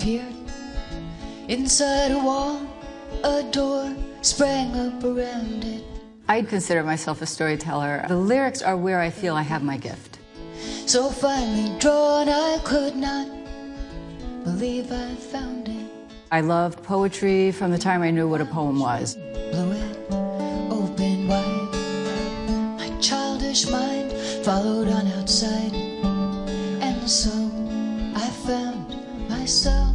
appeared inside a wall. A door sprang up around it. I consider myself a storyteller. The lyrics are where I feel I have my gift. So finely drawn, I could not believe I found it. I loved poetry from the time I knew what a poem was. Blew it open wide. My childish mind followed on outside. And so I found myself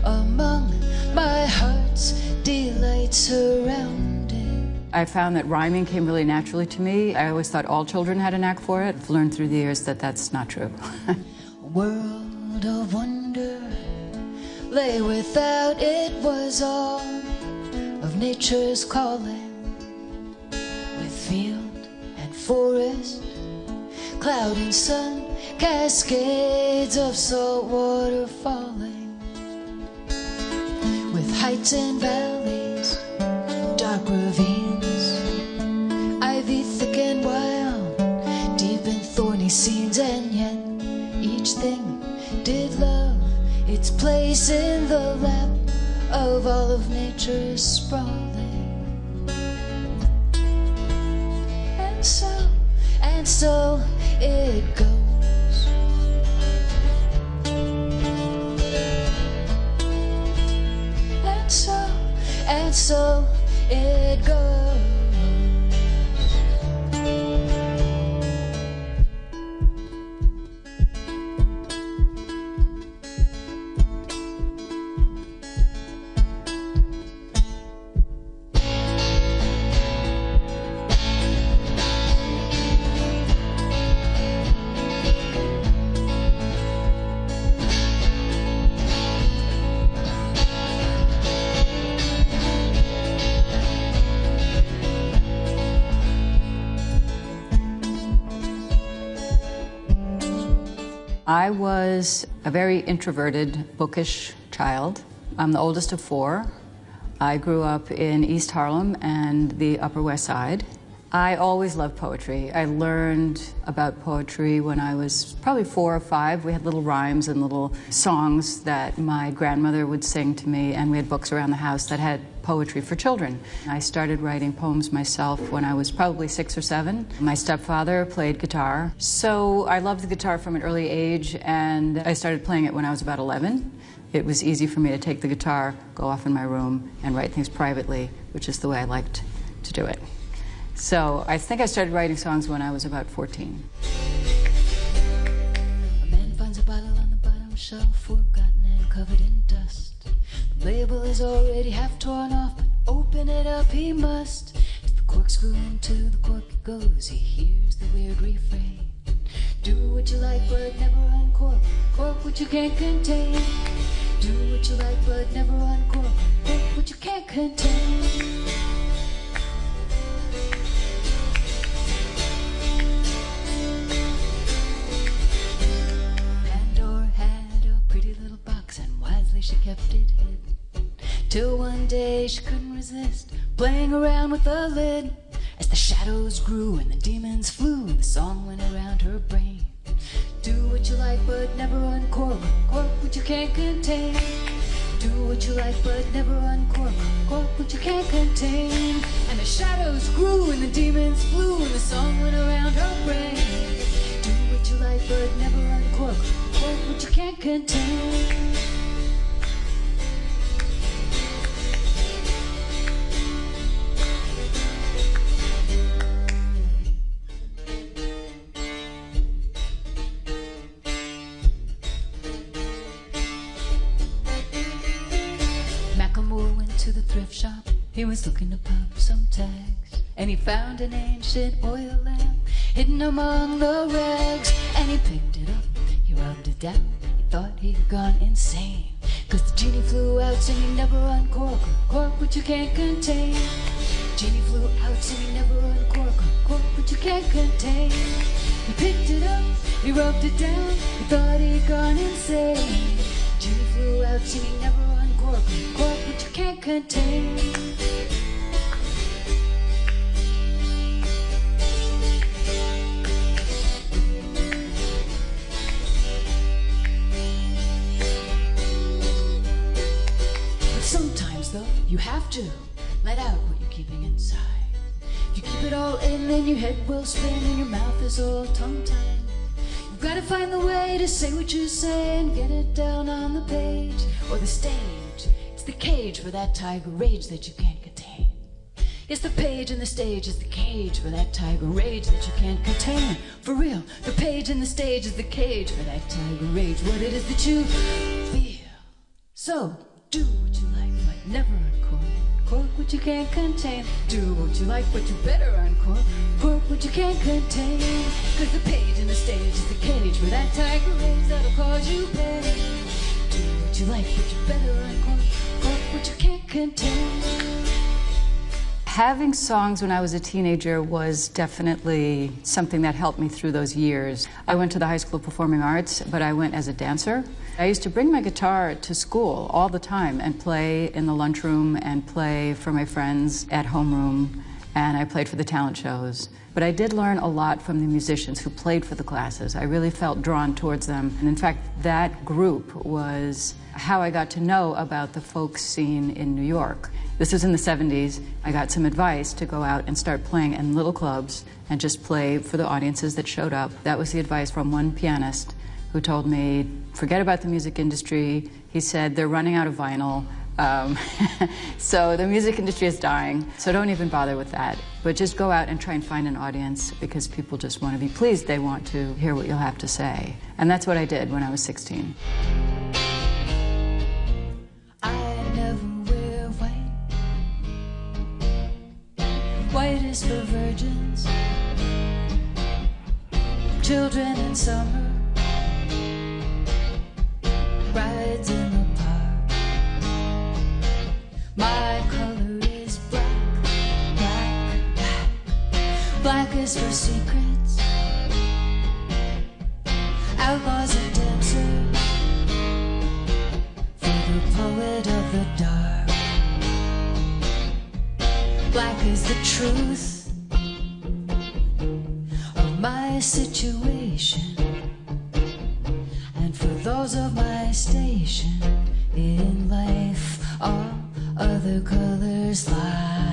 among my heart's delights surrounded. I found that rhyming came really naturally to me. I always thought all children had a knack for it. I've learned through the years that that's not true. A world of wonder lay without, it was all of nature's calling. With field and forest, cloud and sun, cascades of salt water falling. With heights and valleys, dark ravines, ivy thick and wild, deep and thorny scenes, and yet each thing did love its place in the lap of all of nature's sprawling. And so it goes. And so it goes. I was a very introverted, bookish child. I'm the oldest of four. I grew up in East Harlem and the Upper West Side. I always loved poetry. I learned about poetry when I was probably 4 or 5. We had little rhymes and little songs that my grandmother would sing to me, and we had books around the house that had poetry for children. I started writing poems myself when I was probably 6 or 7. My stepfather played guitar, so I loved the guitar from an early age, and I started playing it when I was about 11. It was easy for me to take the guitar, go off in my room, and write things privately, which is the way I liked to do it. So I think I started writing songs when I was about 14. A man finds a bottle on the bottom shelf, forgotten and covered in dust. The label is already half torn off, but open it up he must. As the corkscrew into the cork it goes, he hears the weird refrain. Do what you like, but never uncork. Cork what you can't contain. Do what you like, but never uncork. Cork what you can't contain. She kept it hidden, till one day she couldn't resist playing around with the lid. As the shadows grew and the demons flew, the song went around her brain. Do what you like, but never uncork. Cork what you can't contain. Do what you like, but never uncork. Cork what you can't contain. And the shadows grew and the demons flew, and the song went around her brain. Do what you like, but never uncork. Cork what you can't contain. To the thrift shop, he was looking to pop some tags, and he found an ancient oil lamp hidden among the rags. And he picked it up, he rubbed it down, he thought he'd gone insane, 'cause the genie flew out singing never uncork, cork what you can't contain. Genie flew out singing never uncork, cork what you can't contain. He picked it up, he rubbed it down, he thought he'd gone insane. Genie flew out singing never uncork, cork what you can't contain. have to let out what you're keeping inside. If you keep it all in, then your head will spin and your mouth is all tongue-tied. You've got to find the way to say what you say and get it down on the page or the stage. It's the cage for that tiger rage that you can't contain. Yes, the page and the stage is the cage for that tiger rage that you can't contain. For real, the page and the stage is the cage for that tiger rage. What it is that you feel. So, do what you like, but never uncork. Cork what you can't contain. Do what you like, but you better uncork. Cork what you can't contain. Cause the page and the stage is the cage for that tiger rage that'll cause you pain. Do what you like, but you better uncork. Cork what you can't contain. Having songs when I was a teenager was definitely something that helped me through those years. I went to the High School of Performing Arts, but I went as a dancer. I used to bring my guitar to school all the time and play in the lunchroom and play for my friends at homeroom, and I played for the talent shows. But I did learn a lot from the musicians who played for the classes. I really felt drawn towards them. And in fact, that group was how I got to know about the folk scene in New York. This was in the 70s. I got some advice to go out and start playing in little clubs and just play for the audiences that showed up. That was the advice from one pianist who told me, forget about the music industry. He said, they're running out of vinyl. So the music industry is dying, so don't even bother with that. But just go out and try and find an audience because people just want to be pleased. They want to hear what you'll have to say. And that's what I did when I was 16. I never wear white. White is for virgins, children in summer, brides in the park. My color is black, black, black. Black is for secrets, outlaws and dancers, for the poet of the dark. Black is the truth of my situation, and for those of my station in life, all other colors lie.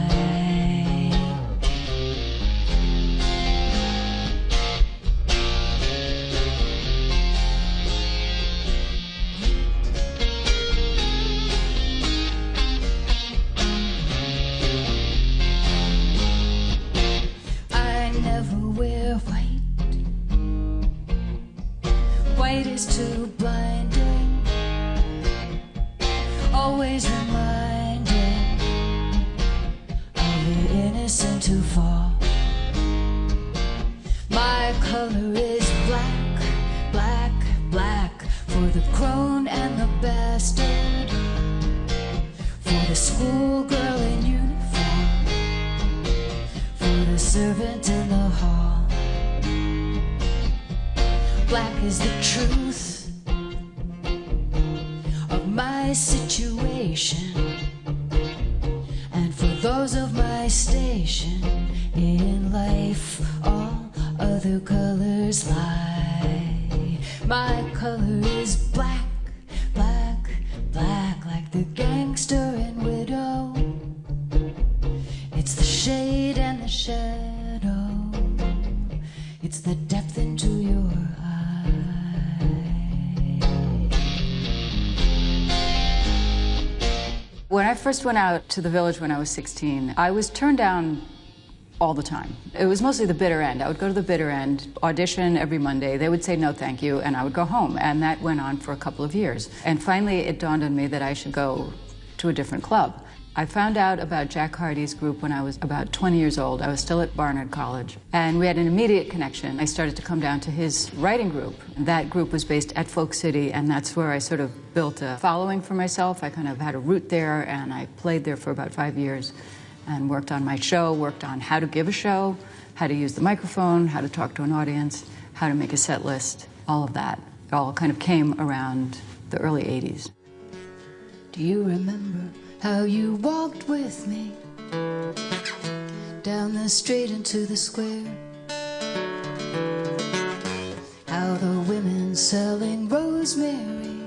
I never wear white. White is too blinding, always reminding of the innocent who fall. My color is black, black, black, for the crone and the bastard, for the schoolgirl in uniform, for the servant in the hall. Black is the truth of my situation, and for those of my station in life, all other colors lie. My color is black, black, black, like the gangster and widow. It's the shade and the shadow. It's the depth into your eye. When I first went out to the Village when I was 16, I was turned down all the time. It was mostly the bitter end. I would go to the bitter end, audition every Monday. They would say no thank you, and I would go home. And that went on for a couple of years. And finally it dawned on me that I should go to a different club. I found out about Jack Hardy's group when I was about 20 years old. I was still at Barnard College, and we had an immediate connection. I started to come down to his writing group. That group was based at Folk City, and that's where I sort of built a following for myself. I kind of had a root there, and I played there for about 5 years and worked on my show, worked on how to give a show, how to use the microphone, how to talk to an audience, how to make a set list, all of that. It all kind of came around the early 80s. Do you remember how you walked with me down the street into the square? How the women selling rosemary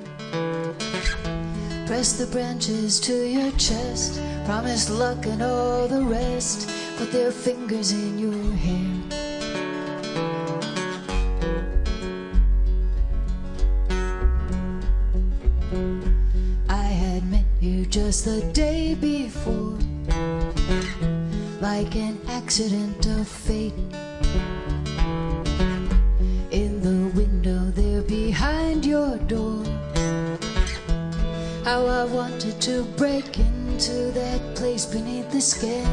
Press the branches to your chest, promise luck and all the rest, put their fingers in your hair. I had met you just the day before, like an accident of fate. In the window there behind your door, how I wanted to break into that place beneath the skin,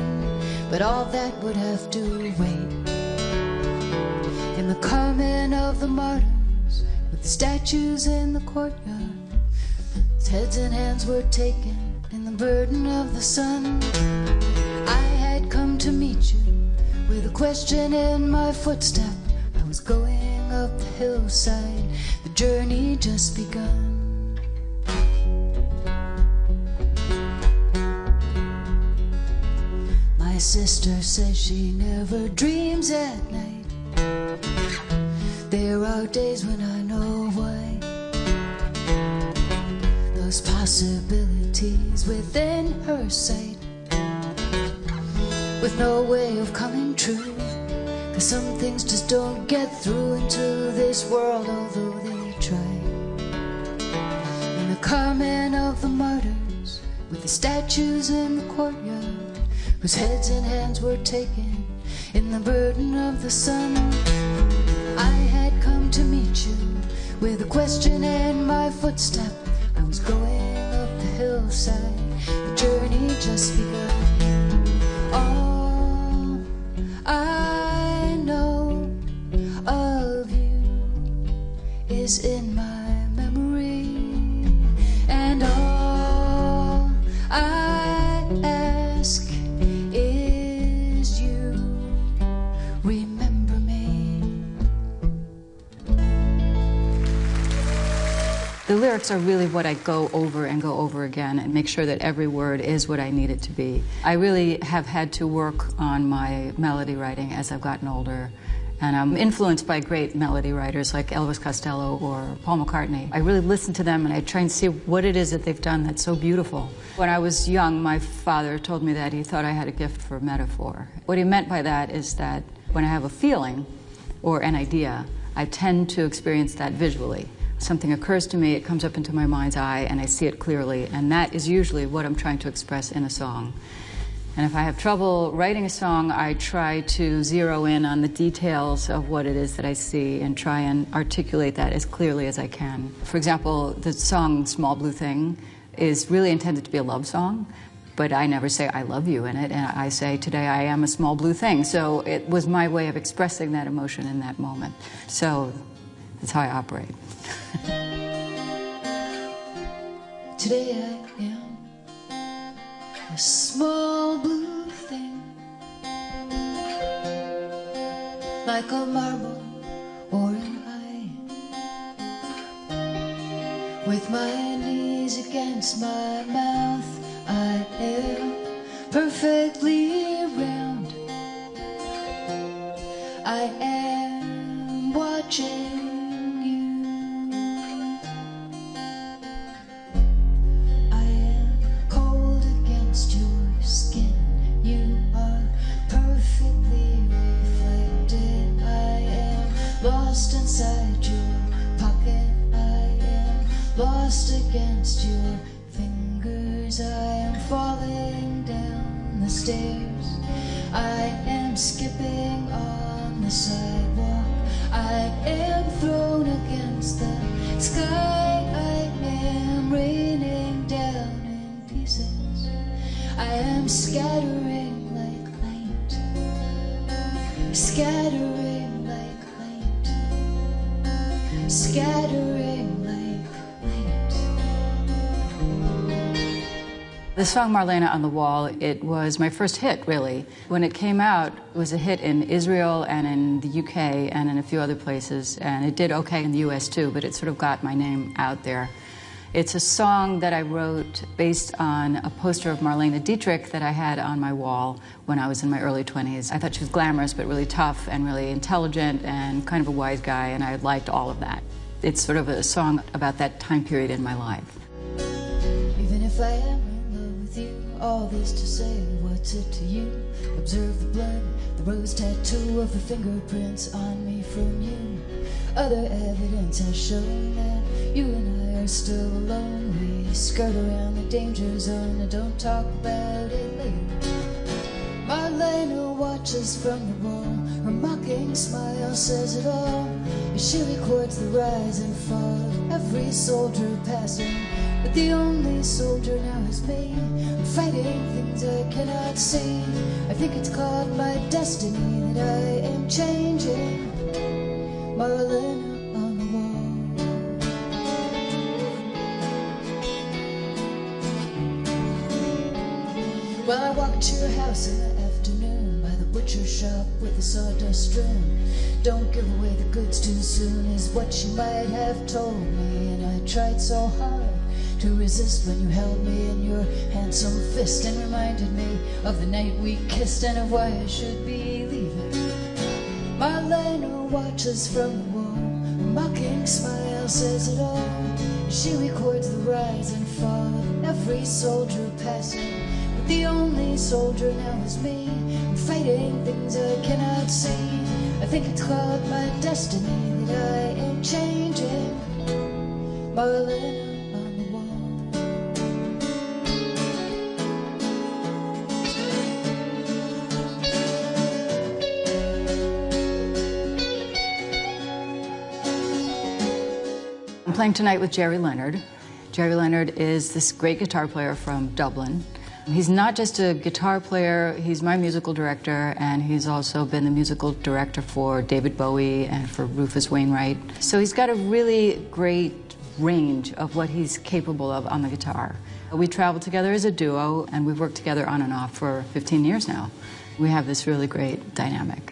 but all that would have to wait. In the Carmen of the Martyrs, with the statues in the courtyard, heads and hands were taken in the burden of the sun. I had come to meet you with a question in my footstep. I was going up the hillside, the journey just begun. My sister says she never dreams at night. There are days when I know why. Those possibilities within her sight, with no way of coming true, 'cause some things just don't get through into this world, although they try. In the Carmen of the Martyrs, with the statues in the courtyard, whose heads and hands were taken in the burden of the sun, I had come to meet you with a question in my footstep. I was going up the hillside, the journey just begun. All I know of you is in my memory, and all I ask is you remember me. The lyrics are really what I go over and go over again and make sure that every word is what I need it to be. I really have had to work on my melody writing as I've gotten older, and I'm influenced by great melody writers like Elvis Costello or Paul McCartney. I really listen to them and I try and see what it is that they've done that's so beautiful. When I was young, my father told me that he thought I had a gift for metaphor. What he meant by that is that when I have a feeling or an idea, I tend to experience that visually. Something occurs to me, it comes up into my mind's eye, and I see it clearly, and that is usually what I'm trying to express in a song. And if I have trouble writing a song, I try to zero in on the details of what it is that I see and try and articulate that as clearly as I can. For example, the song Small Blue Thing is really intended to be a love song, but I never say I love you in it, and I say today I am a small blue thing. So it was my way of expressing that emotion in that moment. So that's how I operate. Today I am a small blue thing, like a marble or an eye. With my knees against my mouth, I am perfectly round. I am watching inside your pocket. I am lost against your fingers. I am falling down the stairs. I am skipping on the sidewalk. I am thrown against the sky. I am raining down in pieces. I am scattering like light, scattering like scattering like light. The song Marlena on the Wall, it was my first hit, really. When it came out, it was a hit in Israel and in the UK and in a few other places, and it did okay in the US too, but it sort of got my name out there. It's a song that I wrote based on a poster of Marlene Dietrich that I had on my wall when I was in my early 20s. I thought she was glamorous, but really tough and really intelligent and kind of a wise guy, and I liked all of that. It's sort of a song about that time period in my life. You've if I am in love with you, all this to say, what's it to you? Observe the blood, the rose tattoo of the fingerprints on me from you. Other evidence has shown that you and I are still alone. We skirt around the danger zone and don't talk about it later. Marlena watches from the wall, her mocking smile says it all, as she records the rise and fall of every soldier passing. But the only soldier now is me. I'm fighting things I cannot see. I think it's called my destiny that I am changing. Marlena on the wall. Well, I walked to your house in the afternoon by the butcher shop with the sawdust strewn. Don't give away the goods too soon is what you might have told me. And I tried so hard to resist when you held me in your handsome fist and reminded me of the night we kissed and of why I should be leaving. Marlena watches from the wall, her mocking smile says it all. She records the rise and fall of every soldier passing. But the only soldier now is me. I'm fighting things I cannot see. I think it's called my destiny that I am changing. Marlena. I'm playing tonight with Jerry Leonard. Jerry Leonard is this great guitar player from Dublin. He's not just a guitar player, he's my musical director, and he's also been the musical director for David Bowie and for Rufus Wainwright. So he's got a really great range of what he's capable of on the guitar. We travel together as a duo, and we've worked together on and off for 15 years now. We have this really great dynamic.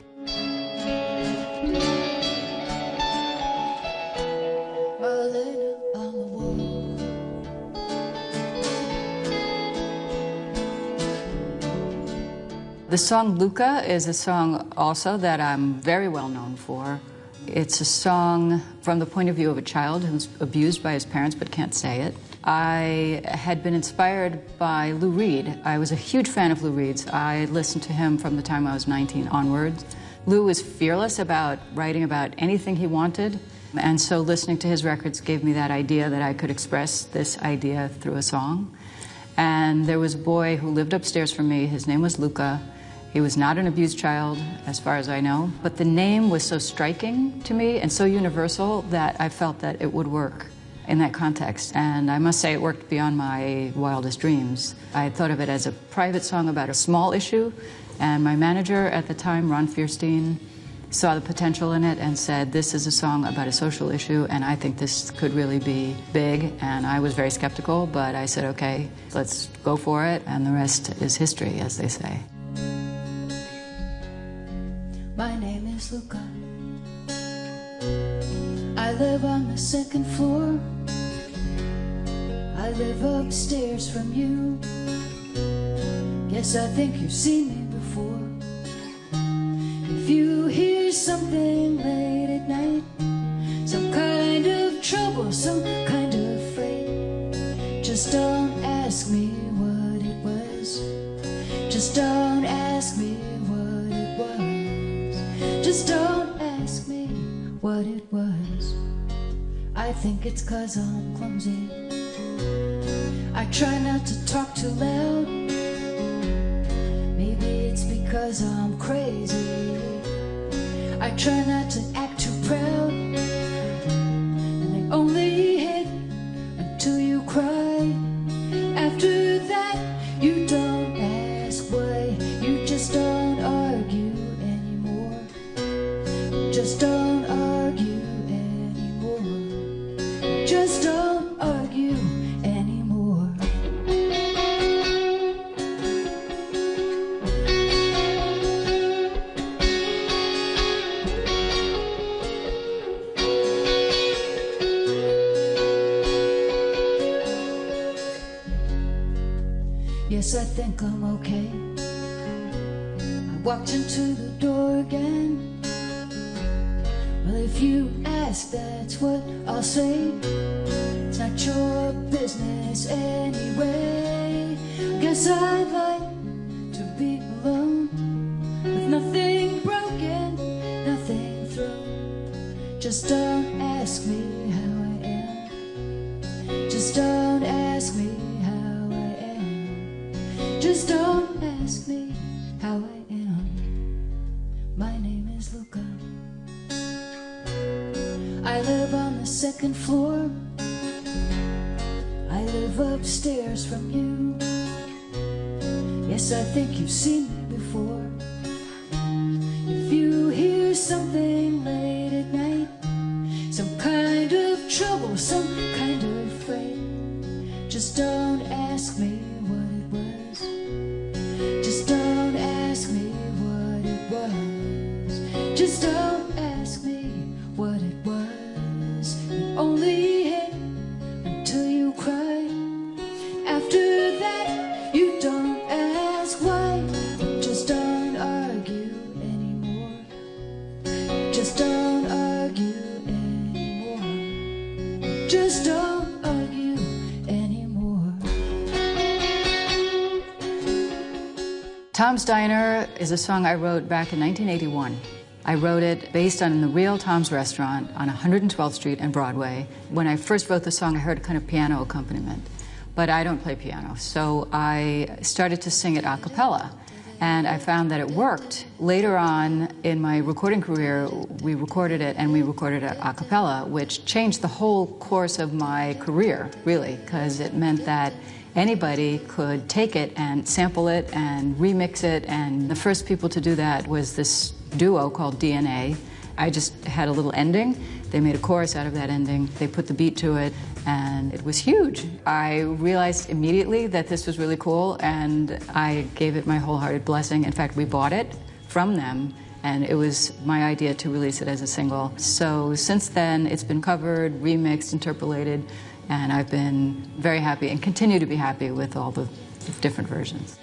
The song Luca is a song also that I'm very well known for. It's a song from the point of view of a child who's abused by his parents but can't say it. I had been inspired by Lou Reed. I was a huge fan of Lou Reed's. I listened to him from the time I was 19 onwards. Lou was fearless about writing about anything he wanted, and so listening to his records gave me that idea that I could express this idea through a song. And there was a boy who lived upstairs from me. His name was Luca. He was not an abused child, as far as I know, but the name was so striking to me and so universal that I felt that it would work in that context. And I must say it worked beyond my wildest dreams. I had thought of it as a private song about a small issue, and my manager at the time, Ron Fierstein, saw the potential in it and said, this is a song about a social issue, and I think this could really be big. And I was very skeptical, but I said, okay, let's go for it, and the rest is history, as they say. My name is Luca. I live on the second floor. I live upstairs from you. Guess I think you've seen me before. If you hear something late at night, some kind of trouble, some kind of fight, just don't ask me what it was. Just don't ask me what it was. Just don't ask me what it was. I think it's 'cause I'm clumsy. I try not to talk too loud. Maybe it's because I'm crazy. I try not to act too proud. And they only hit until you cry. After that, you don't ask why. You just don't argue anymore. Just don't argue anymore. Just don't argue anymore. Yes, I think I'm okay. I walked into the door again. Well, if you ask ask, that's what I'll say. It's not your business anyway. Guess I'd like to be alone, with nothing broken, nothing thrown. Just don't ask me how I am. Just don't ask me how I am. Just don't ask me how I am. My name is Luca. I live on the second floor. I live upstairs from you. Yes, I think you've seen me before. If you hear something late at night, some kind of trouble, some kind of fright, just don't ask me what it was. Just don't ask me what it was. Just don't ask me what it was. You only hit until you cry. After that, you don't ask why. Just don't argue anymore. Just don't argue anymore. Just don't argue anymore. Tom's Diner is a song I wrote back in 1981. I wrote it based on the real Tom's Restaurant on 112th Street and Broadway. When I first wrote the song, I heard a kind of piano accompaniment, but I don't play piano, so I started to sing it a cappella, and I found that it worked. Later on in my recording career, we recorded it, and we recorded it a cappella, which changed the whole course of my career, really, because it meant that anybody could take it and sample it and remix it, and the first people to do that was this duo called DNA. I just had a little ending. They made a chorus out of that ending. They put the beat to it, and it was huge. I realized immediately that this was really cool, and I gave it my wholehearted blessing. In fact, we bought it from them, and it was my idea to release it as a single. So since then, it's been covered, remixed, interpolated, and I've been very happy and continue to be happy with all the different versions.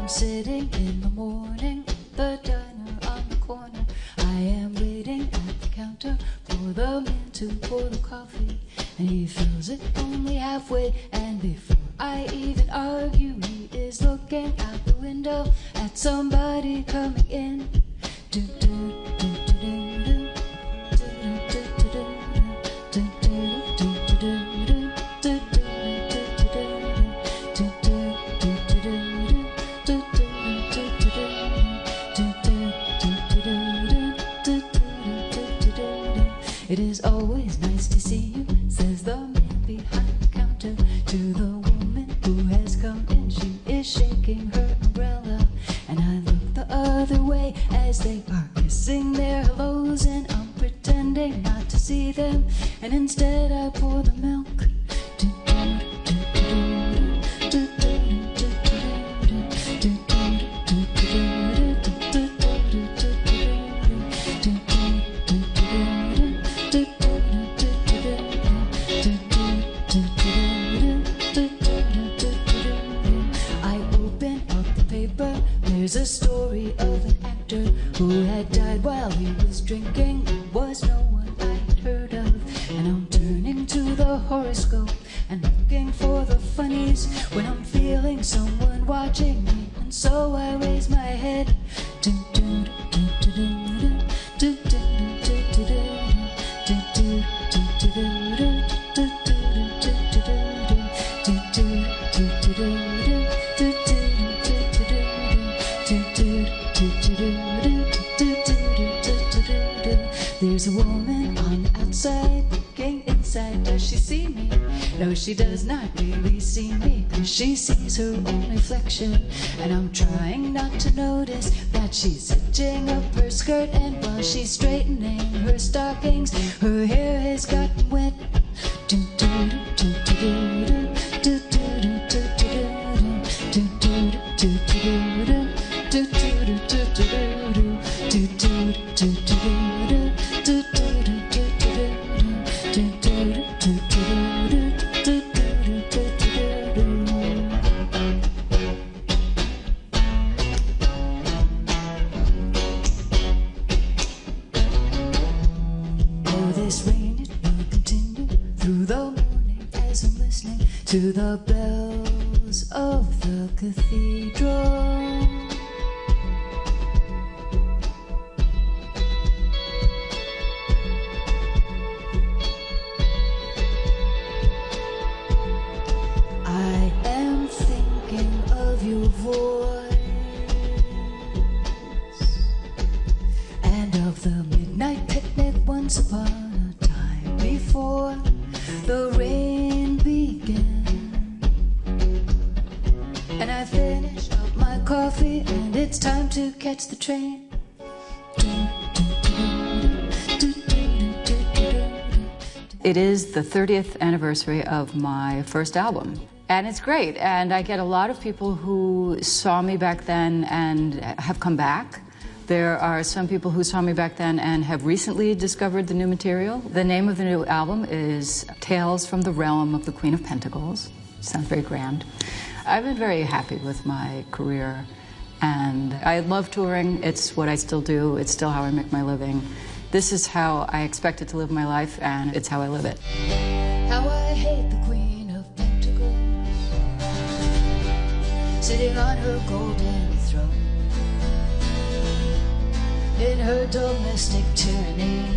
Sitting in the morning, the diner on the corner. I am waiting at the counter for the man to pour the coffee, and he fills it only halfway. And before I even argue, he is looking out the window at somebody coming in. It is always nice to see you, says the man behind the counter to the woman who has come in. She is shaking her umbrella, and I look the other way as they are kissing their hellos, and I'm pretending not to see them, and instead I pour the milk. There's a story of an actor who had died while he was drinking. It was no one I had heard of, and I'm turning to the horoscope and looking for the funnies when I'm feeling someone watching me, and so I raise my head. There's a woman on the outside looking inside. Does she see me? No, she does not really see me, 'cause she sees her own reflection. And I'm trying not to notice that she's hitching up her skirt, and while she's straightening her stockings, her hair has gotten wet. to the bells of the cathedral. I am thinking of your voice and of the midnight picnic once upon a time before the rain began. And I finish up my coffee and it's time to catch the train. It is the 30th anniversary of my first album. And it's great, and I get a lot of people who saw me back then and have come back. There are some people who saw me back then and have recently discovered the new material. The name of the new album is Tales from the Realm of the Queen of Pentacles. Sounds very grand. I've been very happy with my career, and I love touring. It's what I still do. It's still how I make my living. This is how I expected to live my life, and it's how I live it. How I hate the Queen of Pentacles, sitting on her golden throne, in her domestic tyranny.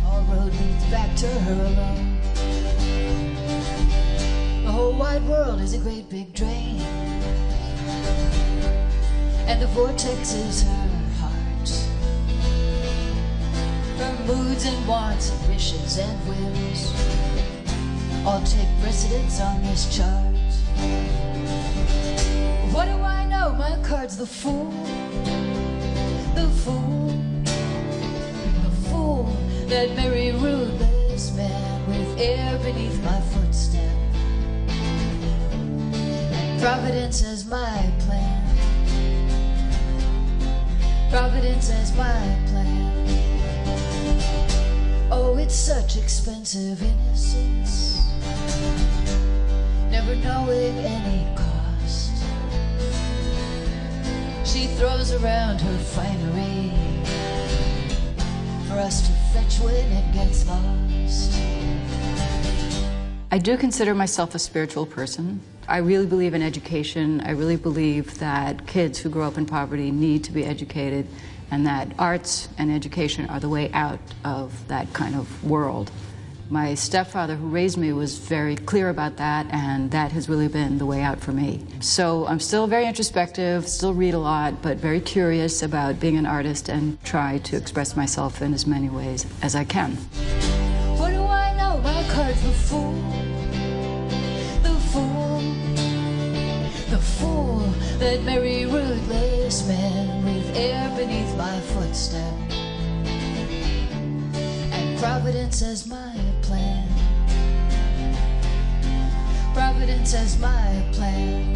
All road leads back to her alone. The whole wide world is a great big drain, and the vortex is her heart. Her moods and wants and wishes and whims all take precedence on this chart. What do I know? My card's the Fool. The fool, the fool, that merry ruthless man with air beneath my footstep. And Providence as my plan. Providence as my plan. Oh, it's such expensive innocence, never knowing any cost. She throws around her finery for us to fetch when it gets lost. I do consider myself a spiritual person. I really believe in education. I really believe that kids who grow up in poverty need to be educated, and that arts and education are the way out of that kind of world. My stepfather, who raised me, was very clear about that, and that has really been the way out for me. So I'm still very introspective, still read a lot, but very curious about being an artist and try to express myself in as many ways as I can. What do I know? My card's the Fool. The fool, the fool, that merry ruthless man with air beneath my footstep. And Providence as my plan. Providence as my plan.